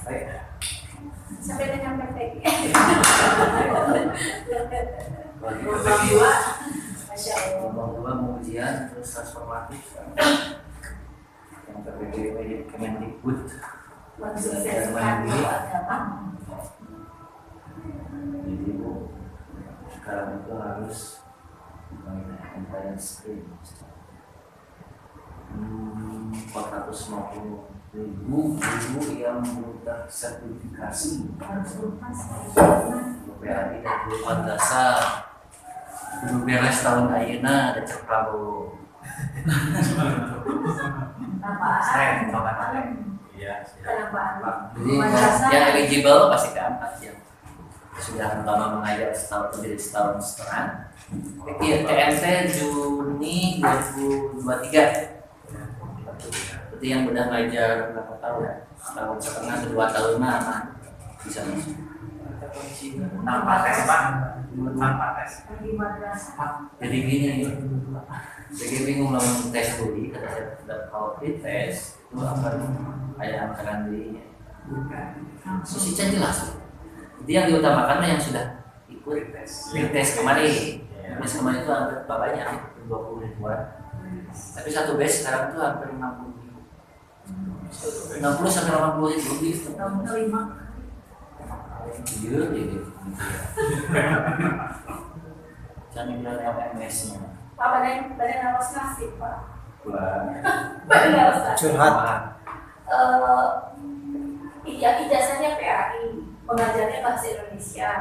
Baik. Sampai dengan PPG. Masya Allah. Lomba 2 mau ujian terus transformatif. Yang PPG jadi Kemendikbud. Mensukseskan agama. Jadi Bu, sekarang itu harus compliance screen. 450.000 guru yang butuh sertifikasi PAI dan guru madrasah guru beres tahun ayeuna ada cek Prabowo. Iya. Jadi yang eligible pasti keangkat ya. Sudah lama mengajar setahun lebih dari setahun setengah. TMT Juni 2023. Berarti yang udah ngajar berapa tahun ya? Setahun setengah ke 2 tahun mana bisa masuk. Tanpa tes Pak. Tanpa tes. Jadi gini, saya bingung lawan tes dulu. Kata saya kalau tes itu akan ada anggaran dirinya. Susah jelas. Jadi yang diutamakan yang sudah ikut tes kemarin. Tes kemarin itu hampir banyak, 20 ribuan. Tapi satu batch sekarang itu hampir 60 sampai 80 ribu lebih. Iya, gitu. Jangan bilang LMS-nya. Pak, badan harus ngasih Pak. Badan harus ngasih. Curhat. Ijazahnya PAI, pengajarnya bahasa Indonesia,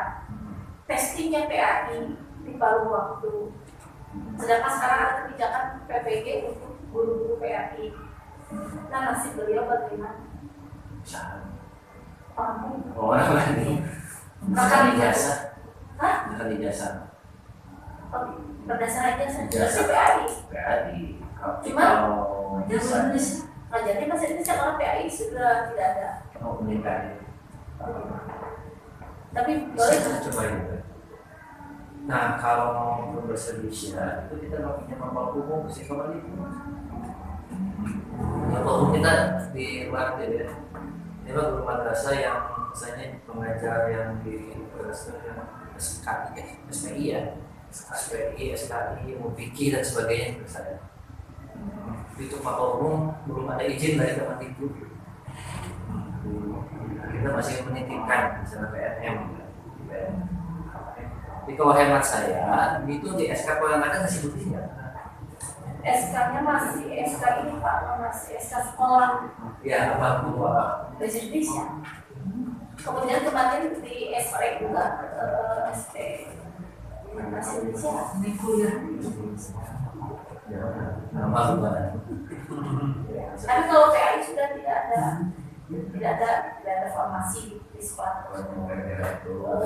testingnya PAI di paruh waktu. Sedangkan sekarang ada kebijakan PPG untuk guru-guru PAI. Nah, nasib beliau bagaimana? Orang lain. Makan ijazah. Hah? Makan ijazah. Berdasarkan ijazah PAI. PAI. Cuma ngajarnya bahasa Indonesia karena PAI sudah tidak ada. Oh, meningkat. Tapi boleh Coba itu. Nah, kalau mau berbahasa Indonesia itu kita nggak punya kapal umum sih kembali. Kapal umum kita di luar ya. Ini mah guru madrasah yang misalnya pengajar yang di madrasah yang SPI ya, SKI, mau fikih dan sebagainya saya. Itu kapal umum belum ada izin dari Kemendikbud. Kita masih menitipkan misalnya PNM. Jadi kalau hemat saya, itu di SK pengangkatan masih butuh ya? SK-nya masih SK ini Pak, masih SK sekolah. Ya, apa Bahasa Indonesia. Kemudian kemarin di SP juga SP bahasa Indonesia. Nama bukan. Tapi kalau PAI sudah tidak ada formasi di sekolah.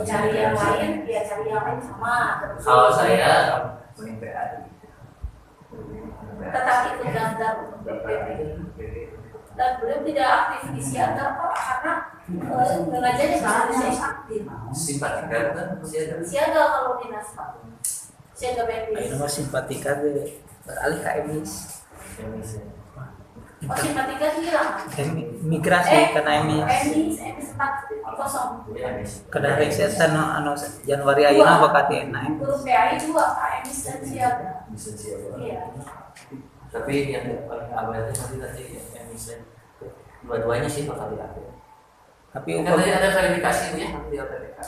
Cari yang lain, dia cari yang lain sama. Kalau saya main PAI. Tetap ikut daftar untuk PPG. Dan beliau tidak aktif di siaga Pak, karena mengajarnya bahasa Indonesia aktif. Simpatika kan Siaga kalau dinas Pak. Siaga Ayo BNPB. nama simpatika deh beralih ke emis. Oh, simpatika hilang. Migrasi karena emis. Emis 4 kosong. Kada riset anu Januari ayeuna bakal enak. Guru PAI juga Pak, emis dan siaga. Iya. Tapi yang paling awalnya nanti yang misalnya dua-duanya sih bakal diambil. Tapi Kan tadi ada verifikasi ya, nanti di APBK.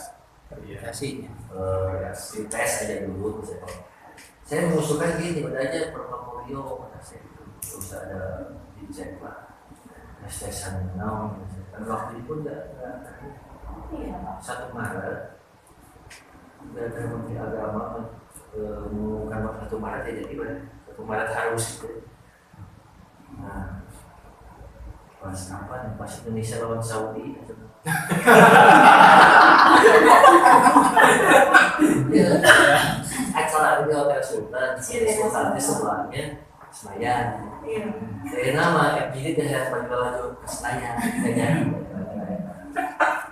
verifikasinya. Ya, di tes aja dulu. Saya mengusulkan gini, pada aja portofolio pada saya itu terus ada dicek lah. Tes-tesan naon, kan waktu itu enggak 1 Maret dari Menteri Agama mengumumkan waktu 1 Maret ya, jadi 1 Maret harus itu. Nah, pas kapan? Pas Indonesia lawan Saudi. Acara di Hotel Sultan di sebelahnya Senayan. Dari nama FGD dia bagi laju ke Senayan.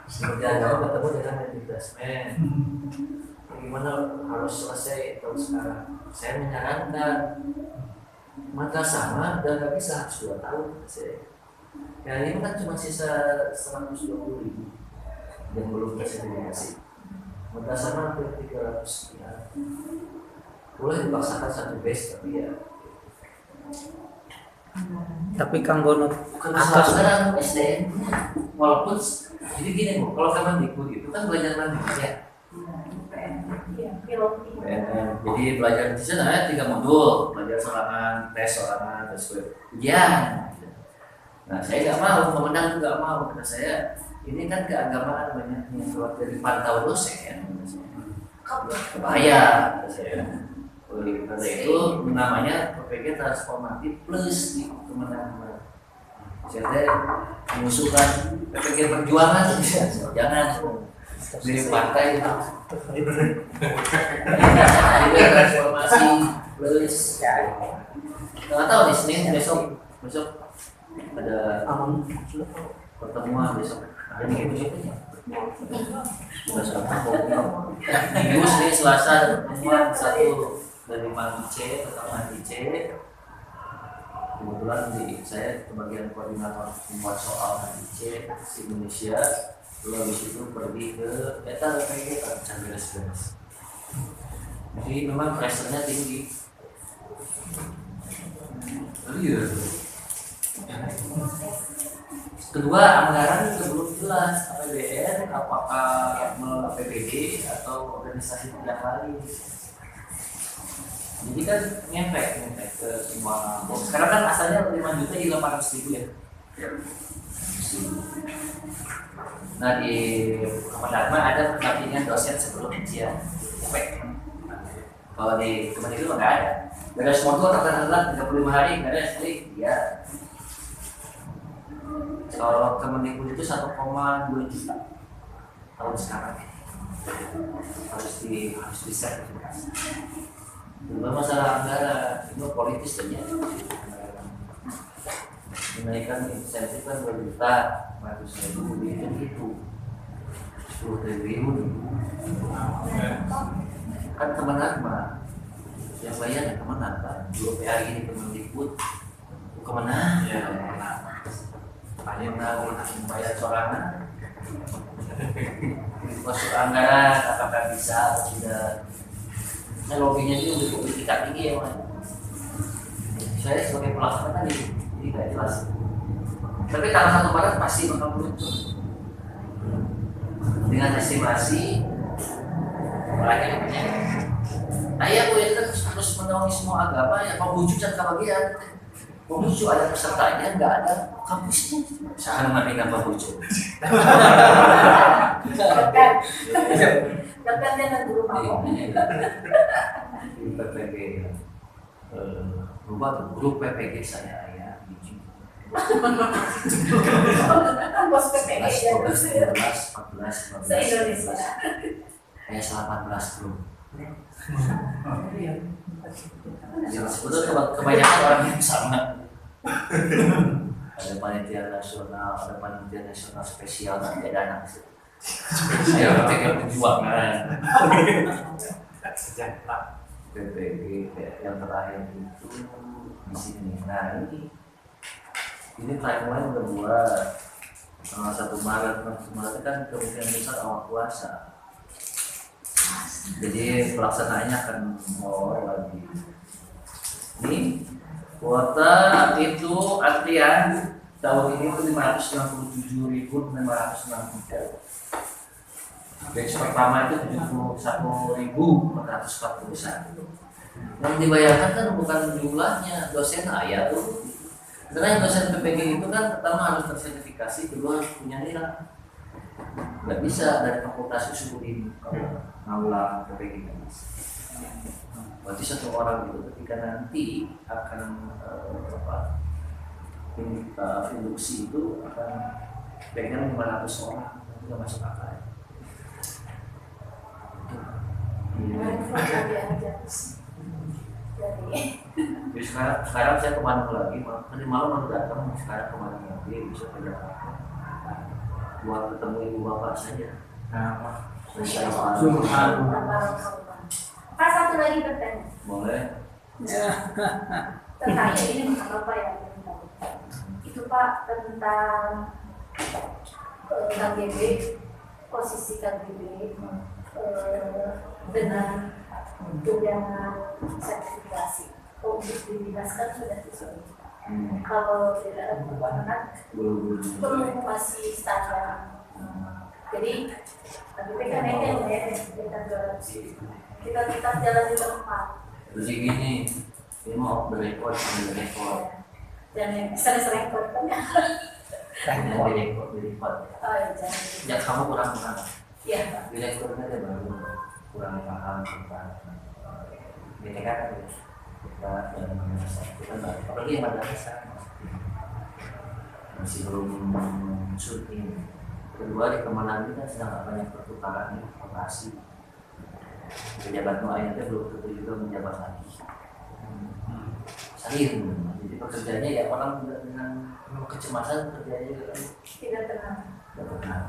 Seperti agama ketemu dengan manajemen. Bagaimana harus selesai tahun sekarang? Saya menyarankan madrasah dan nggak bisa harus 2 tahun. Yang ini kan cuma sisa 120.000 yang belum tersertifikasi. Berdasarkan hampir 300 sekian. Boleh dipaksakan satu base tapi ya. Tapi Kang Bono Atas sekarang SDM walaupun jadi gini Bu, kalau Kemendikbud itu kan belajar mandiri ya. Iya, pilot. Jadi belajar di sana ya 3 modul, belajar sorangan, tes sorangan, terus ujian. Nah saya nggak mau, pemenang nggak mau karena saya ini kan keagamaan banyak yang keluar dari pantau dosen. Bahaya kata saya. Oleh karena itu namanya PPG transformatif plus di kemenangan. Saya mengusulkan PPG perjuangan jangan dari partai itu. Jadi transformasi plus. Nggak tahu nih Senin besok ada pertemuan besok. Ada gitu Minggu Senin Selasa ada pertemuan satu dari Mandice tentang Mandice. Kebetulan saya kebagian koordinator membuat soal Mandice di Indonesia. Lalu habis itu pergi ke Eta PPG kan beres-beres. Jadi memang pressure-nya tinggi. Iya. Kedua, anggaran juga belum jelas APBN apakah melalui APBD atau organisasi yang lain. Jadi kan ngefek ke semua. Sekarang kan asalnya 5.800.000 ya. Nah di Kemenagma ada pendampingan dosen sebelum ujian. Kalau di Kemenagma itu nggak ada. Beres motor katakanlah 35 hari beres klik ya. Kalau Kemendikbud itu 1,2 juta tahun sekarang harus disertifikasi. Itu masalah anggaran itu politis saja. Menaikkan insentif kan 2 juta 500.000 itu 10 triliun kan Kemenagma yang bayar ya Kemenagma 2 PA ini Kemendikbud Kemenang ya paling bayar sorangan masuk anggaran apakah bisa atau tidak. Nah lobbynya ini untuk tingkat tinggi ya Mas. Saya sebagai pelaksana tadi jadi tidak jelas. Tapi tanggal 1 Maret pasti bakal muncul dengan estimasi lagi namanya. Nah ya Bu itu harus menaungi semua agama ya mau wujud dan kebahagiaan. Lucu ada pesertanya, nggak ada kampusnya. Saya ngerti apa lucu. Bahkan dia nggak guru mau. PPG, lupa tuh grup PPG saya ya. Bos PPG ya. 14 Se-Indonesia. Saya salah 14 grup. Sebetulnya kebanyakan orang yang sama. Ada panitia nasional, ada panitia nasional spesial dan ada anak. Saya berpikir perjuangan. PPG yang terakhir itu di sini. Nah ini timeline udah buat tanggal 1 Maret. Maret kan kemungkinan besar awal puasa. Jadi pelaksanaannya akan molor lagi. Ini kuota itu antrian tahun ini itu 597.563. Batch pertama itu 71.441. Yang dibayarkan kan bukan jumlahnya dosen ayah tuh. Karena yang dosen PPG itu kan pertama harus tersertifikasi, kedua harus punya nilai. Nggak bisa dari fakultas usulin ngaulang PPG. Berarti satu orang itu ketika nanti akan induksi itu akan pengen 500 orang itu nggak masuk akal. Jadi sekarang saya kemana lagi? Nanti malam baru datang. Sekarang kemana lagi? Bisa ke Jakarta. Buat ketemu ibu bapak saja. Selesai Pak satu lagi bertanya. boleh. Terkait ini apa ya? Itu Pak tentang KGB, posisi KGB dengan tunjangan sertifikasi untuk dibebaskan sudah disuruh. Kalau tidak ada perubahan perlu masih standar. Jadi KGB kan ini ya kita jalan di tempat. Terus gini, ini mau off the record, Jangan sering record kan ya. di record. Oh ya jangan. Ya kamu kurang. Iya. Di rekornya dia baru kurang paham tentang BTK kan kita yang kita baru, apalagi yang madrasah masih belum syuting. Kedua di Kemana kita sedang banyak pertukaran informasi. Pejabat ayatnya belum tentu juga menjabat lagi. Saling, jadi pekerjaannya ya orang dengan kecemasan kerjanya Tidak tenang. tidak tenang.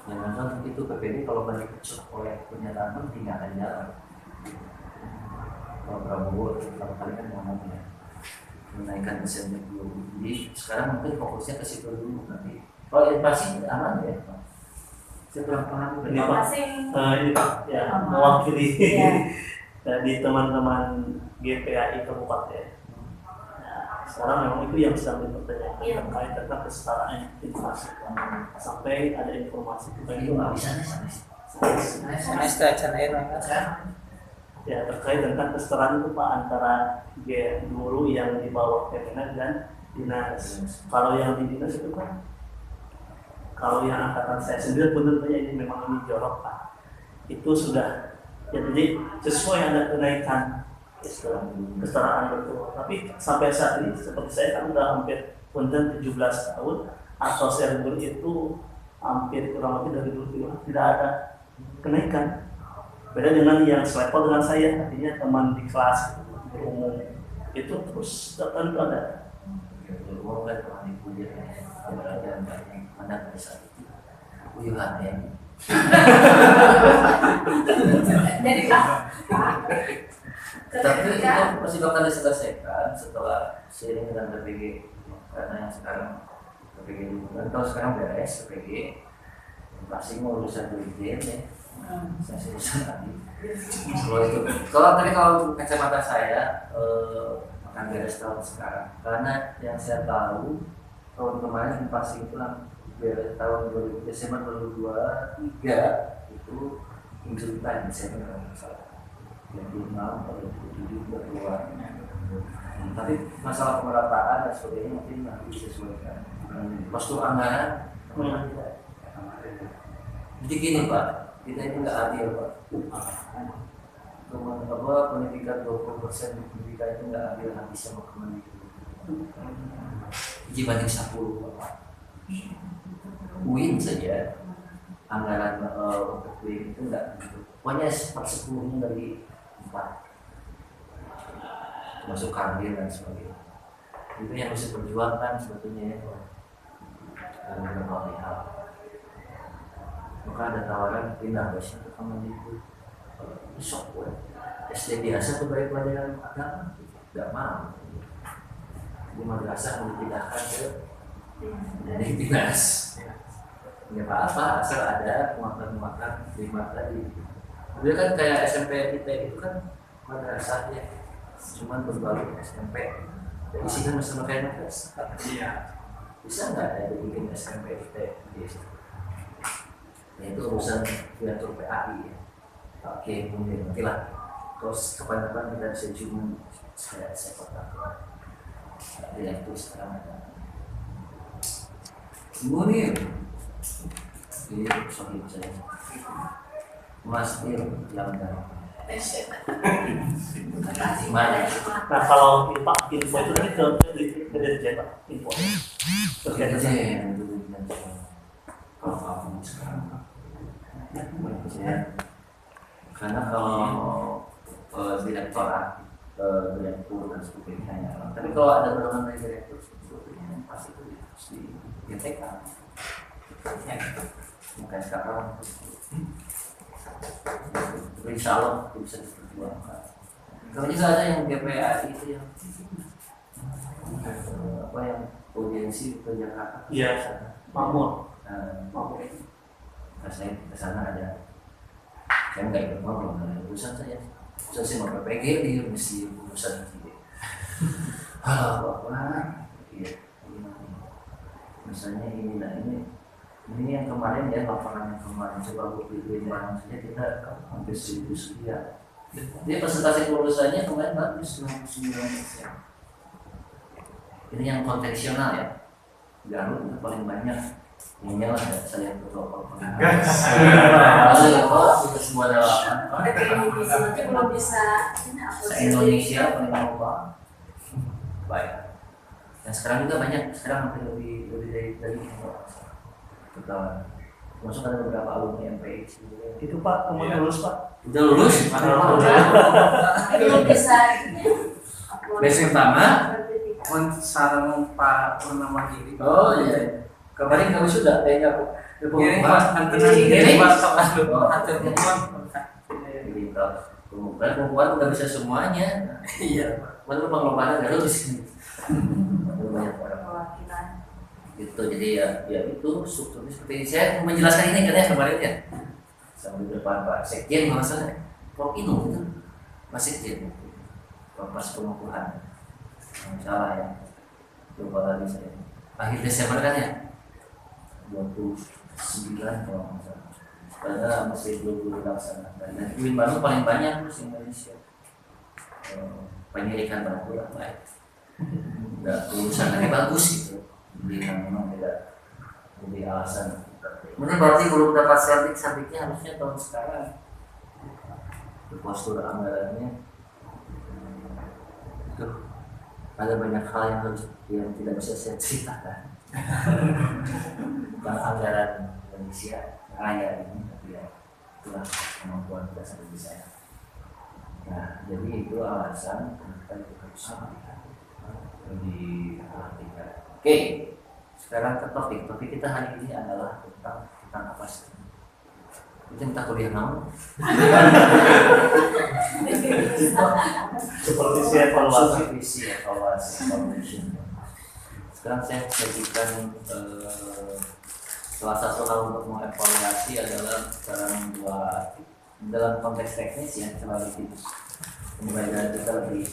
Yang nonton itu PPD kalau balik kecut oleh pernyataan penting akan jalan. Kalau Prabowo pertama kali kan ngomong ya menaikkan insentif dulu. Jadi sekarang mungkin fokusnya ke situ dulu nanti. Kalau inflasi aman ya, Pak. Saya kurang paham. Ini Pak, Masing ini Pak ya Aman. mewakili Iya. dari teman-teman GPAI Kabupaten. Nah, sekarang memang itu yang sedang dipertanyakan Iya. terkait tentang kesetaraan inflasi. Sampai ada informasi Itu nggak bisa nih. Semester aja ya terkait tentang kesetaraan itu Pak antara guru yang di bawah Kemenak dan dinas. Kalau yang di dinas itu Pak, kalau yang angkatan saya sendiri benar saja ini memang ini jorok Pak. Itu sudah ya, jadi sesuai ada kenaikan kesetaraan betul. Tapi sampai saat ini seperti saya kan udah hampir punten 17 tahun atau saya guru itu hampir kurang lebih dari dulu tidak ada kenaikan. Beda dengan yang selevel dengan saya, artinya teman di kelas berumum itu terus tentu ada. Mau kan kalau di kuliah ya belajar banyak mana bisa itu. Uyuhan ya. Jadi Pak. Tapi itu masih bakal diselesaikan setelah seiring dengan PPG karena yang sekarang PPG dulu kan kalau sekarang beres PPG pasti mau urusan duit ya. Saya urusan lagi. Kalau tadi kalau kacamata saya akan beres tahun sekarang karena yang saya tahu tahun kemarin inflasi itu beres tahun Desember 2023 itu injutan Desember kalau nggak salah. Yang 26 atau 27 sudah keluar. Tapi masalah pemerataan dan sebagainya mungkin nanti disesuaikan. Postur anggaran jadi gini Pak, kita itu nggak adil Pak. Pendidikan 20% pendidikan itu nggak adil habisnya mau kemana itu. Dibanding 10 Pak. UIN saja anggaran untuk UIN itu nggak gitu. Pokoknya 1/10 dari 4 masuk kantin dan sebagainya. Itu yang harus diperjuangkan sebetulnya ya dalam berbagai hal. Maka ada tawaran pindah biasanya ke Kemendikbud. Sok gue SD biasa tuh baik pelajaran agama nggak mau. Di madrasah mau dipindahkan ke jadi dinas. Nggak apa-apa asal ada muatan-muatan lima tadi. Dia kan kayak SMP kita itu kan madrasahnya cuman berbalut SMP. Isinya sama kayak madrasah. Iya. Bisa nggak ada dibikin SMP kita di situ? Nah, itu urusan diatur PAI ya. Oke, mungkin nanti lah. Terus kapan-kapan kita bisa cuma saya kotak. Dia itu sekarang ada. Munir. Ini sorry saya. Mas Dir yang kasih mana? Nah kalau info itu nanti ke dirjen Pak, info terkait Kerja dengan yang dulu dan kalau kamu sekarang karena kalau direktorat direktur dan sebagainya, tapi kalau ada dorongan dari direktur sebetulnya pasti itu harus di GTK. Makanya sekarang insya Allah itu bisa diperjuangkan. Kalau saja yang GPA itu yang apa yang audiensi ke Jakarta. Iya. Makmur. Makmur. Pas saya ke sana ada, saya nggak ikut ngobrol, nggak ada urusan saya. Saya sih mau PPG di mesti urusan gitu. Halo apa? Iya. Misalnya ini dan ini yang kemarin ya, laporan yang kemarin coba buktiin barang saja kita hampir 1.000 sekian. Dia presentasi kelulusannya kemarin bagus 99%. Ini yang konvensional ya. Garut itu paling banyak. Ini lah saya protokol pengawas. Itu semua dalaman. Indonesia nanti belum bisa. Se-Indonesia paling banyak. Baik. Dan sekarang juga banyak. Sekarang hampir lebih dari kita. Masuk ada beberapa alumni MPH. Itu Pak, kamu lulus Pak? Udah lulus? Belum bisa. Besok pertama. Sarang Pak Purnama Giri. Oh iya. Kemarin kamu sudah kayaknya aku. Ini Pak Antenan Ini Pak Soal. Jadi perempuan udah bisa semuanya. Iya. Baru pengelolaan ada di sini. Banyak orang. Gitu, jadi ya itu strukturnya seperti ini. Saya menjelaskan ini karena kemarin ya sama di depan Pak Sekjen masalah Prof Inu itu Pak Sekjen pas pengukuhan salah ya, lupa lagi saya akhir Desember kan ya 29 kalau nggak salah, karena masih belum dilaksanakan. Dan Win Bandung paling banyak terus Indonesia penyelidikan barang pulang baik, udah lulusannya bagus gitu. Jadi memang tidak jadi alasan. Mungkin berarti belum dapat sertiknya harusnya tahun sekarang. Itu postur anggarannya. Tuh, ada banyak hal yang tidak bisa saya ceritakan tentang anggaran Indonesia raya ini, tapi ya itulah kemampuan dasar bagi saya. Nah, jadi itu alasan kenapa kita harus diperhatikan. Oke, sekarang ke topik kita hari ini adalah tentang apa sih? Itu entah kuliah naon. Supervisi evaluasi. Sekarang saya sajikan salah satu hal untuk mengevaluasi adalah dalam konteks teknis ya, terlalu pembelajaran kita lebih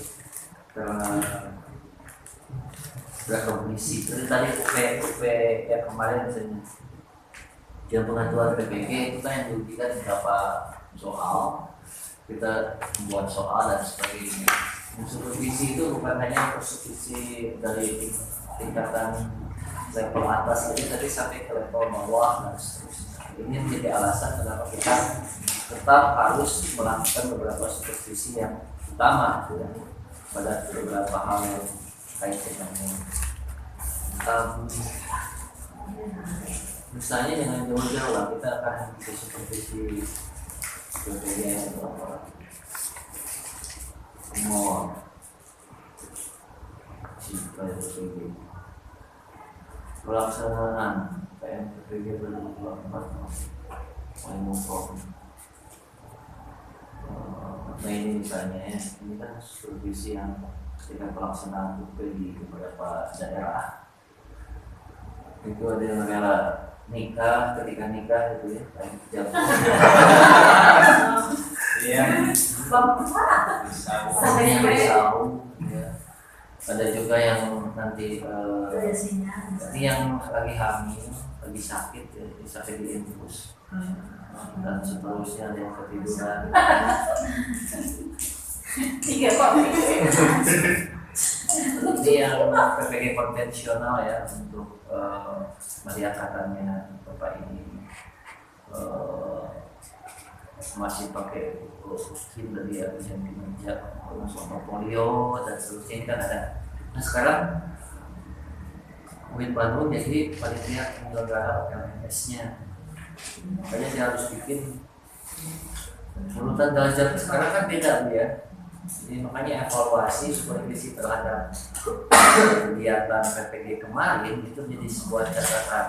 berkognisi. Jadi tadi UP yang kemarin misalnya yang pengaturan PPG itu kan yang diujikan beberapa soal, kita membuat soal dan sebagainya. Supervisi itu bukan hanya supervisi dari tingkatan level atas jadi tadi sampai ke level bawah dan seterusnya. Ini menjadi alasan kenapa kita tetap harus melakukan beberapa supervisi yang utama ya, pada beberapa hal yang kait dengan misalnya dengan jauh-jauh lah kita akan bisa supervisi PPG mau pelaksanaan PPG 2024 nah ini misalnya ya, ini kan supervisi yang ketika pelaksanaan UP di beberapa daerah itu ada yang negara nikah, ketika nikah itu ya jam Iya. Sampai sahur ya. Ada juga yang nanti ini yang lagi hamil, lagi sakit ya, sakit di infus dan seterusnya ada yang ketiduran. Tiga kopi. Ini yang PPG konvensional ya untuk melihatannya Bapak ini masih pakai skin dari ya ujian kinerja sama polio dan seterusnya ini kan ada. Nah sekarang UIN Bandung jadi panitia penyelenggara LMS-nya, makanya dia harus bikin urutan derajat sekarang kan beda ya. Jadi makanya evaluasi supervisi terhadap kegiatan PPG kemarin itu menjadi sebuah catatan.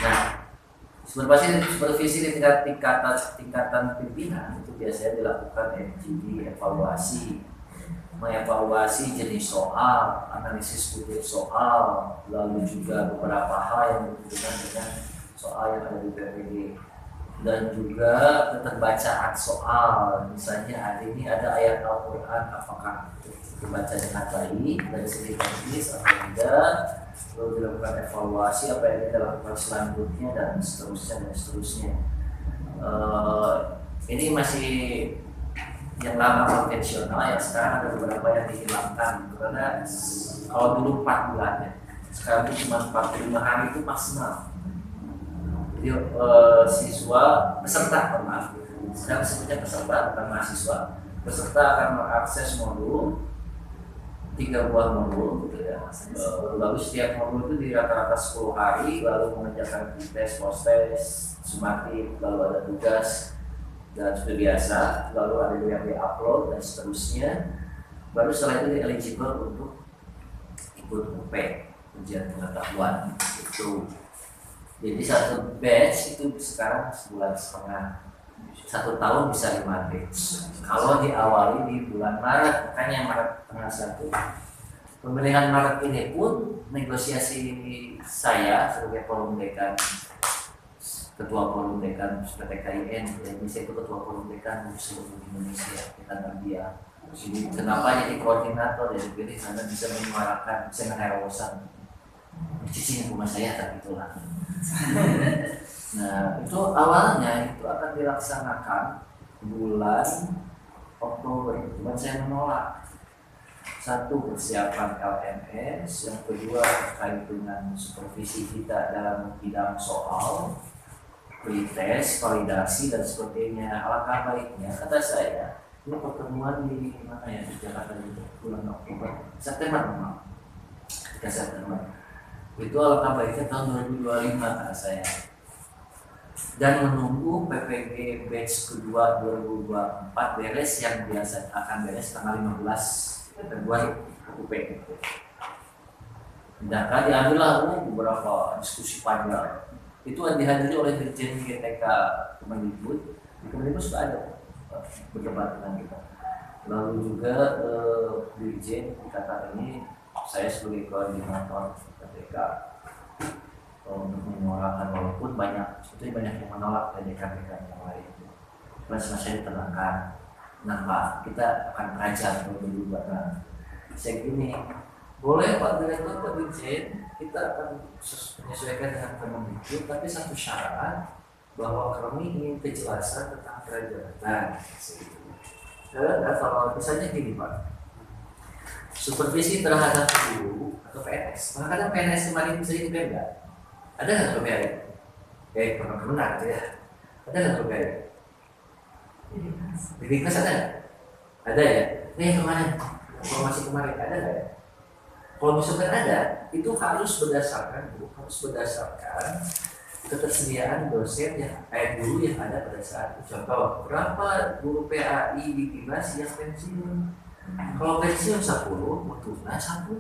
Nah, supervisi di tingkatan pimpinan itu biasanya dilakukan FGD evaluasi. mengevaluasi jenis soal, analisis kutip soal, lalu juga beberapa hal yang berhubungan dengan soal yang ada di PPG, dan juga keterbacaan soal. Misalnya hari ini ada ayat Al-Quran, apakah dibaca dengan baik dari segi teknis atau tidak, lalu dilakukan evaluasi apa yang dilakukan selanjutnya, dan seterusnya. Ini masih yang lama konvensional, yang sekarang ada beberapa yang dihilangkan karena kalau dulu 4 bulan ya, sekarang itu cuma 45 hari itu maksimal. Jadi siswa peserta, maaf, sedang sebutnya peserta bukan mahasiswa. Peserta akan mengakses modul 3 buah modul gitu ya. Lalu setiap modul itu di rata-rata 10 hari, lalu mengerjakan tes, post tes, sumatif, lalu ada tugas dan sudah biasa, lalu ada yang di-upload dan seterusnya. Baru setelah itu dia eligible untuk ikut UP, ujian pengetahuan itu. Jadi satu batch itu sekarang 1,5 bulan, 1 tahun bisa 5 batch. Kalau diawali di bulan Maret, makanya Maret tanggal 1. Pemilihan Maret ini pun negosiasi saya sebagai forum dekan, ketua forum dekan PTKIN, jadi saya itu ketua forum dekan seluruh Indonesia, kita dia. Jadi kenapa jadi koordinator, jadi dipilih karena bisa menyuarakan, bisa mengerosan cicinya rumah saya, tapi itulah. Nah itu awalnya itu akan dilaksanakan bulan Oktober, cuman saya menolak. Satu, persiapan LMS, yang kedua terkait dengan supervisi kita dalam bidang soal, pretest, validasi dan sebagainya. Alangkah baiknya kata saya, ini pertemuan di mana ya, di Jakarta itu bulan Oktober, September memang, 3 September. Itu alangkah baiknya tahun 2025 kata saya. Dan menunggu PPG batch kedua 2024 beres, yang biasa akan beres tanggal 15 Februari UP. Sedangkan diambillah beberapa diskusi panjang. Itu dihadiri oleh Dirjen GTK Kemendikbud. Di Kemendikbud sudah ada berdebat dengan kita. Lalu juga Dirjen kata ini, saya sebagai koordinator GTK untuk menyuarakan, walaupun banyak yang menolak dekan-dekan yang lain. Plus saya ditenangkan. Nah Pak, kita akan belajar dulu buat saya gini, boleh Pak Direktur, Pak Dirjen, kita akan menyesuaikan dengan Kemendikbud, tapi satu syarat bahwa kami ingin kejelasan tentang kerajaan. Dan kalau misalnya gini Pak, supervisi terhadap guru atau PNS, kadang PNS kemarin bisa jadi beda. Ada nggak PPR? Pernah ya. Ada nggak PPR? Di Dinkes ada nggak? Ada ya? Kemarin, informasi kemarin ada nggak ya? Kalau misalkan ada, itu harus berdasarkan ketersediaan dosen yang guru yang ada pada saat itu. Contoh, berapa guru PAI di Dinas yang pensiun? Kalau pensiun 10, butuhnya 10.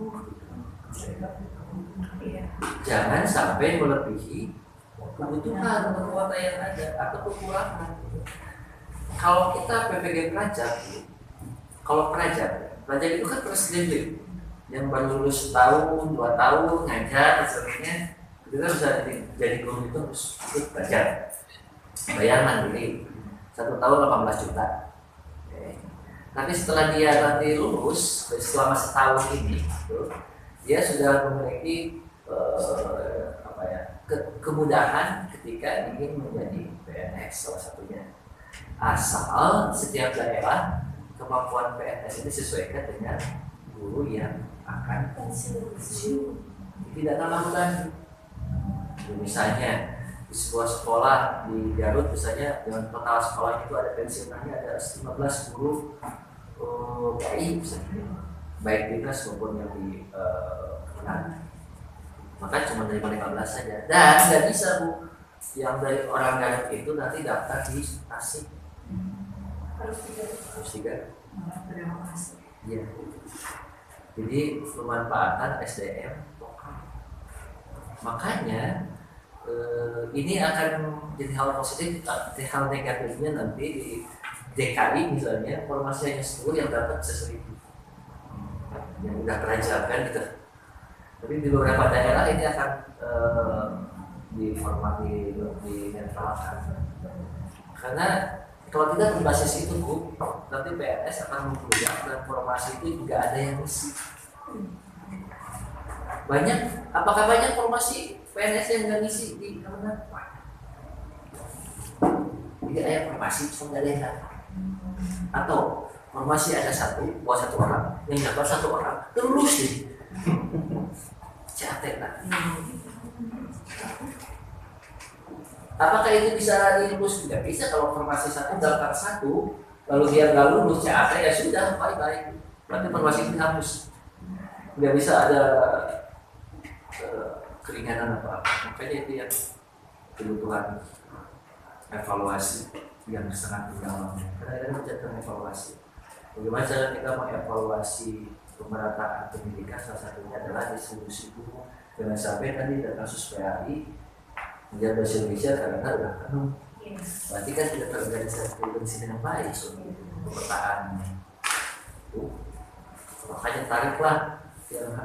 Jangan sampai melebihi kebutuhan atau kuota yang ada atau kekurangan. Kalau kita PPG pelajar, pelajar itu kan presiden yang baru lulus tahun, 2 tahun ngajar dan sebagainya, kita bisa jadi guru itu harus ikut belajar, bayar mandiri 1 tahun 18 juta. Tapi setelah dia nanti lulus, selama setahun ini, dia sudah memiliki kemudahan ketika ingin menjadi PNS salah satunya. Asal setiap daerah kemampuan PNS ini disesuaikan dengan guru yang akan pensiun. Tidak tambahkan. Misalnya di sebuah sekolah di Garut, misalnya dengan total sekolah itu ada pensiunannya ada 15 guru PAI, baik dinas maupun yang di kemenang. Maka cuma dari 15 saja. Dan nggak bisa Bu, yang dari orang Garut itu nanti daftar di Tasik. Harus tiga. Iya. Jadi pemanfaatan SDM lokal. Makanya ini akan jadi hal positif, hal negatifnya nanti di DKI misalnya formasi hanya 10 yang dapat bisa 1000. yang udah terancamkan gitu. Tapi di beberapa daerah ini akan dinetralkan. Karena kalau tidak berbasis itu Bu, nanti PNS akan membludak dan formasi itu juga ada yang ngisi. Apakah banyak formasi PNS yang nggak ngisi di Kemenang? Jadi ada formasi cuma nggak ada yang datang. Atau formasi ada buat satu orang, yang dapat satu orang, terus nih. Catet lah. Apakah itu bisa lulus? Tidak bisa kalau formasi satu daftar satu, lalu dia nggak lulus CAT ya sudah, bye-bye. Berarti formasi itu hapus. Tidak bisa ada keringanan apa. Makanya itu yang kebutuhan evaluasi yang sangat mendalam. Karena kita evaluasi. Bagaimana cara kita mengevaluasi pemerataan pendidikan? Salah satunya adalah distribusi guru. Jangan sampai tadi ada kasus PAI menjadi bahasa Indonesia karena udah penuh. Berarti kan tidak terorganisasi dengan baik pemetaan. Makanya tariklah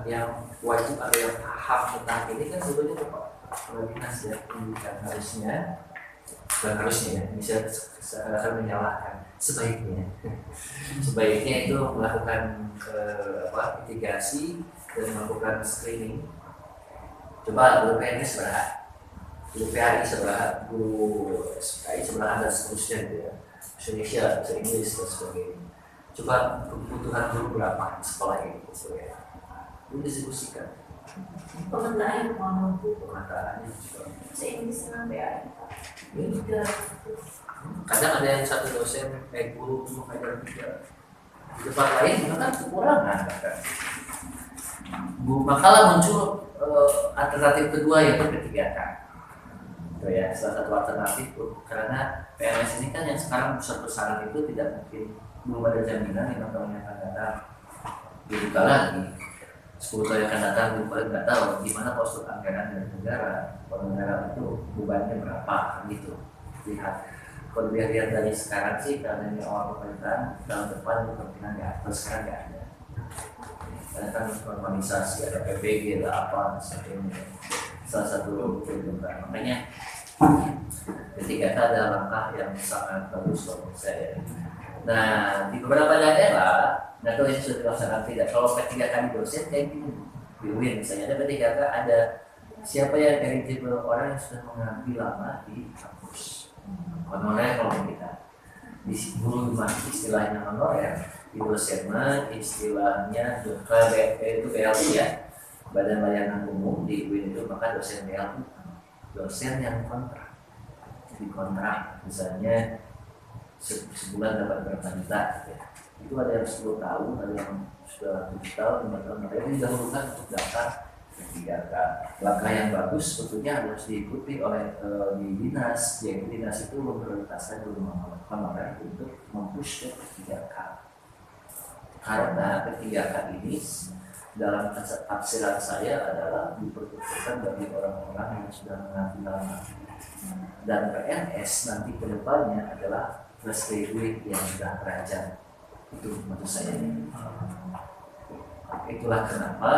yang wajib ada yang paham tentang ini kan sebetulnya kepala dinas ya pendidikan harusnya ya bisa akan menyalahkan sebaiknya itu melakukan mitigasi dan melakukan screening. Coba guru PNS seberapa, guru PAI seberapa, guru SKI seberapa dan seterusnya gitu ya, Indonesia, bahasa Inggris dan sebagainya. Coba kebutuhan guru berapa sekolah ini sebagainya, itu distribusikan. Pemetaan Pemetaannya juga. se-Inggris dengan PAI. Ini kadang ada yang satu dosen guru mengajar 3. Di tempat lain kan kekurangan kan. Makalah muncul alternatif kedua yaitu P3K. Itu ya salah satu alternatif tuh. Karena PNS ini kan yang sekarang besar-besaran itu tidak mungkin, belum ada jaminan 5 tahun yang akan datang dibuka lagi. 10 tahun yang akan datang dibuka nggak tahu gimana postur anggaran dari negara. Kalau negara itu bebannya berapa gitu. Lihat. Kalau lihat dari sekarang sih karena ini awal pemerintahan tahun depan kemungkinan nggak, terus sekarang nggak ada. Karena kan normalisasi ada PPG ada apa sebagainya. Salah satu peruntukan. Makanya P3K adalah langkah yang sangat bagus menurut saya. Nah di beberapa daerah, nggak tahu yang sudah dilaksanakan tidak. Kalau P3K di dosen kayak gini, di UIN misalnya ada P3K ada siapa yang eligible orang yang sudah mengambil lama di kampus. Honorer kalau kita di guru istilahnya honorer, di dosen istilahnya itu BLI ya, Badan Layanan Umum di UIN itu, maka dosen BLI dosen yang kontrak di kontrak misalnya sebulan dapat berapa juta ya. Itu ada yang 10 tahun, ada yang sudah 7 tahun, 5 tahun, mereka didahulukan untuk daftar P3K. Langkah yang bagus sebetulnya harus diikuti oleh di dinas. Jadi dinas itu memprioritaskan guru honorer untuk mempush ke P3K. Karena P3K ini dalam tafsiran saya adalah diperuntukkan bagi orang-orang yang sudah mengambil lama. Dan PNS nanti ke depannya adalah fresh graduate yang sudah terancam. Itu menurut saya. Itulah kenapa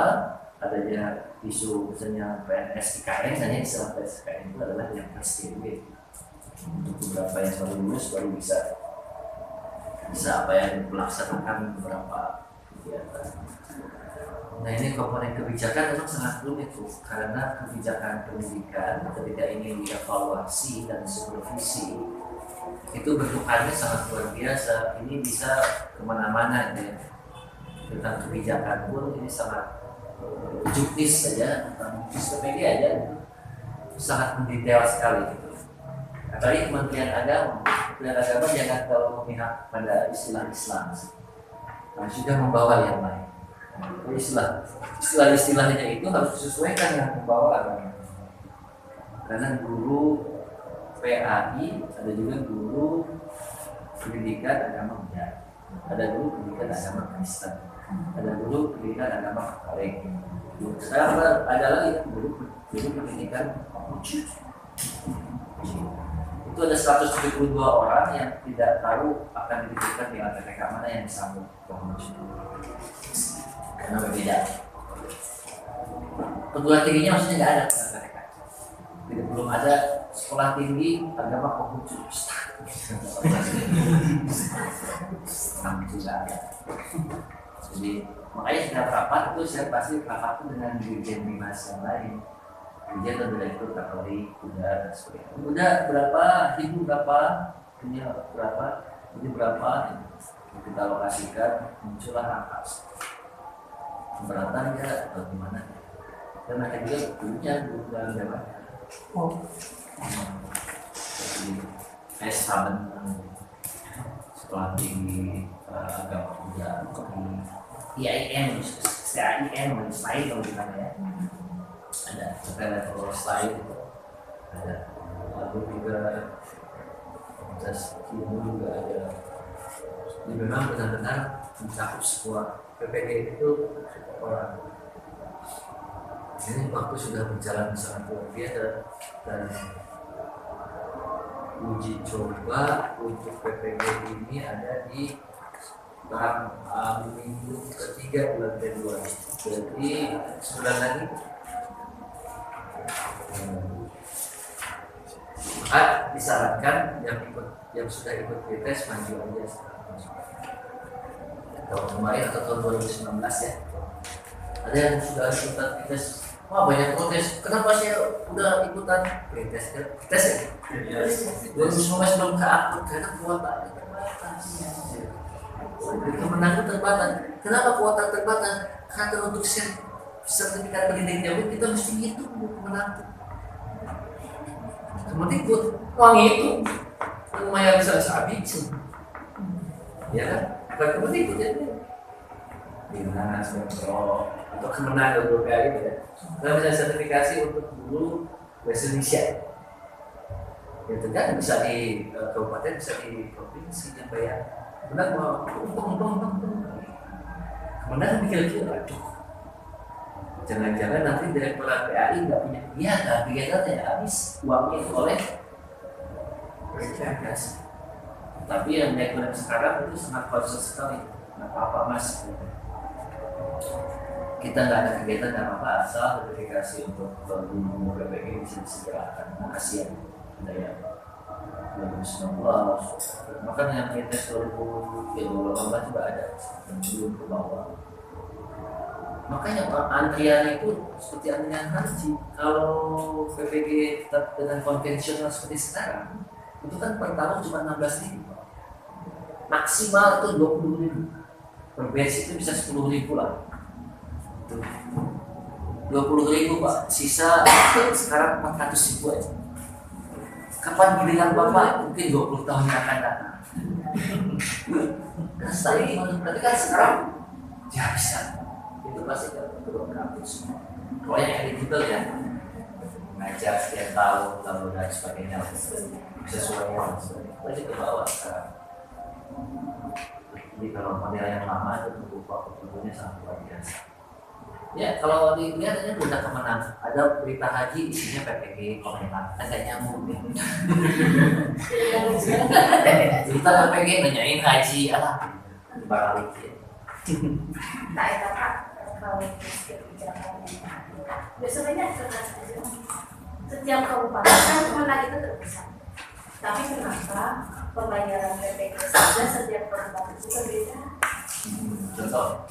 adanya isu misalnya PNS IKN, misalnya istilah PNS IKN itu adalah yang STW. Untuk beberapa yang baru lulus baru bisa apa yang melaksanakan beberapa kegiatan. Nah ini komponen kebijakan memang sangat rumit tuh, karena kebijakan pendidikan ketika ingin dievaluasi dan supervisi itu bentukannya sangat luar biasa. Ini bisa kemana-mana ya. Tentang kebijakan pun ini sangat juknis saja, tentang PPG aja sangat mendetail sekali gitu. Apalagi Kementerian Agama jangan terlalu memihak pada istilah Islam, nah, sudah membawa yang lain. Istilah-istilahnya itu harus disesuaikan dengan membawa agama. Karena guru PAI ada juga guru pendidikan agama Buddha, ada guru pendidikan agama Kristen, ada guru pendidikan agama Katolik. Sekarang ada lagi guru pendidikan Konghucu. Itu ada 172 orang yang tidak tahu akan diberikan di LPPK mana yang disambung Konghucu. karena berbeda. Perguruan tingginya maksudnya nggak ada mereka. Belum ada sekolah tinggi agama Konghucu. Juga ada. Jadi makanya setiap rapat itu saya pasti rapat dengan dirjen dinas yang lain. Dirjen dan direktur Kapolri, udah dan sebagainya. Udah berapa, ibu berapa, ini berapa, ini berapa, kita alokasikan, muncullah rapat. Keberatan ya atau gimana? Dan mereka juga punya dalam jabatan. Jadi S7 sekolah tinggi agama juga di IAIN, CAIN lain kalau gimana ya, ada level lain ada, lalu juga Universitas Ilmu juga ada. Jadi memang benar-benar mencakup sebuah PPG itu orang. Ini waktu sudah berjalan sangat luar biasa dan uji coba untuk PPG ini ada di tahap minggu ketiga bulan Februari. Jadi sebulan lagi. Maka disarankan yang sudah ikut tes maju aja sekarang. Tahun kemarin atau tahun 2019 ya. Ada yang sudah ikutan tes. Wah banyak protes. Kenapa saya udah ikutan tes ya? 2019 belum keaktif karena kuota terbatas. Kemenangan terbatas. Kenapa kuota terbatas? Karena untuk sertifikat pendidik jauh kita mesti hitung kemenangan. Seperti ikut uang itu lumayan bisa habis. Ya kan? Kalau ikut ya. Dinas, kontrol atau kemenangan beberapa gitu ya. Kita bisa sertifikasi untuk guru bahasa Indonesia. Itu kan bisa di kabupaten, bisa di provinsi yang bayar. Benar mau untung. Kemenangan pikir-pikir, aduh. Jangan-jangan nanti Direktorat PAI nggak punya kegiatan ya habis uangnya oleh PKS. Tapi yang Direktorat sekarang itu sangat concern sekali. Nggak apa-apa mas. Kita nggak ada kegiatan nggak apa-apa asal verifikasi untuk guru PPG bisa disegerakan. Kasihan ada yang 2019, bahkan yang tes 2018 juga ada yang belum ke bawah. Makanya antrian itu seperti antrian haji. Kalau PPG tetap dengan konvensional seperti sekarang, itu kan per tahun cuma 16.000, maksimal itu 20.000. Per batch itu bisa 10.000 lah. 20.000 Pak, sisa sekarang 400.000 aja. Kapan giliran Bapak? Mungkin 20 tahun yang akan datang. Berarti kan sekarang ya bisa. Itu pasti kan belum kampus. Kalau yang eligible ya, ngajar setiap tahun lalu dan sebagainya sesuai yang pasti ke bawah sekarang. Jadi kalau model yang lama itu bukunya sangat luar biasa. Ya kalau dilihat ini udah kemenangan. Ada berita haji isinya PPG komentar, agak nyambung ya. Berita PPG nanyain haji, alah dibalik ya. Nah itu Pak, kalau kebijakan biasanya setiap kabupaten kan kemenang itu terbesar. Tapi kenapa pembayaran PPG saja setiap kabupaten itu berbeda? Contoh.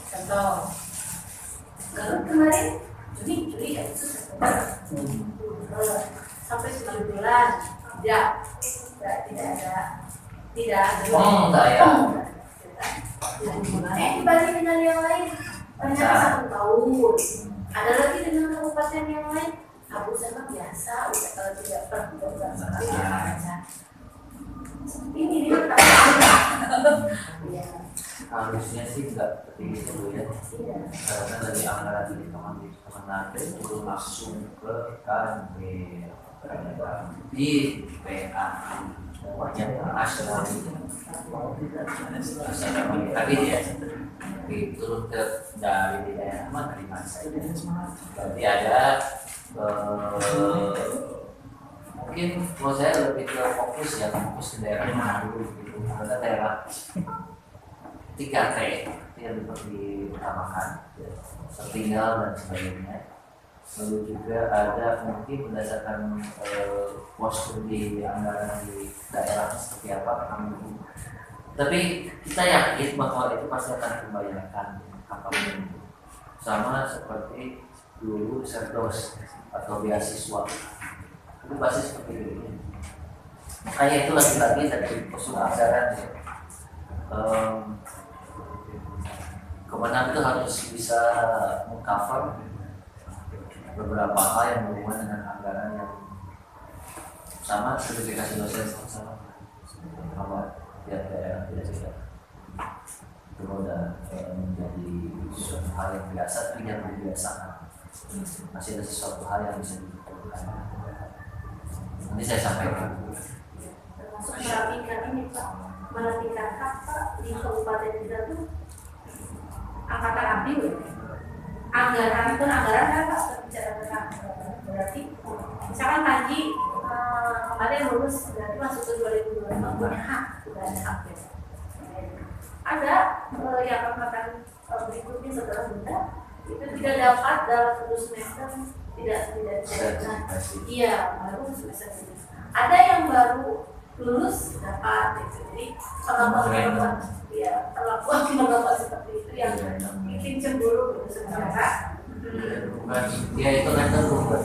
Kalau kemarin Juli ya itu sampai 9 bulan tidak ada dibanding dengan yang lain ternyata 1 tahun. Ada lagi dengan kabupaten yang lain Abu sama biasa udah kalau tidak pernah sekali ini dia ya. Harusnya sih nggak seperti itu ya. Karena dari anggaran di teman-teman itu langsung ke kantor di PA yang nasional tadi ya turun ke dari daerah mana dari masa berarti ada mungkin kalau saya lebih ke fokus ke daerah mana dulu gitu ada daerah 3T yang diutamakan, ya, tertinggal dan sebagainya. Lalu juga ada mungkin berdasarkan postur di anggaran di daerah seperti apa kami. Tapi kita yakin bahwa itu pasti akan dibayarkan apapun itu. Sama seperti dulu serdos atau beasiswa itu pasti seperti itu. Makanya itu lagi-lagi dari postur anggaran ya. Kemenang itu harus bisa mengcover beberapa hal yang berhubungan dengan anggaran yang sama, sertifikasi dosen sama ya daerah tidak itu udah menjadi suatu hal yang biasa tapi yang dibiasakan, masih ada sesuatu hal yang bisa dibutuhkan. Nanti saya sampaikan Termasuk merapikan ini Pak, merapikan hak Pak di kabupaten kita tuh angkatan abdi anggaran itu anggaran kan Pak berbicara tentang berarti misalkan Panji kemarin lulus berarti masuk ke 2025 punya hak, sudah ada hak ya. Ada yang angkatan berikutnya setelah Bunda itu tidak dapat dalam 1 semester tidak iya baru semester ini. Ada yang baru lulus dapat gitu. Jadi perlakuan ya perlakuan seperti itu yang bikin cemburu gitu sebenarnya. ya itu kan terbuat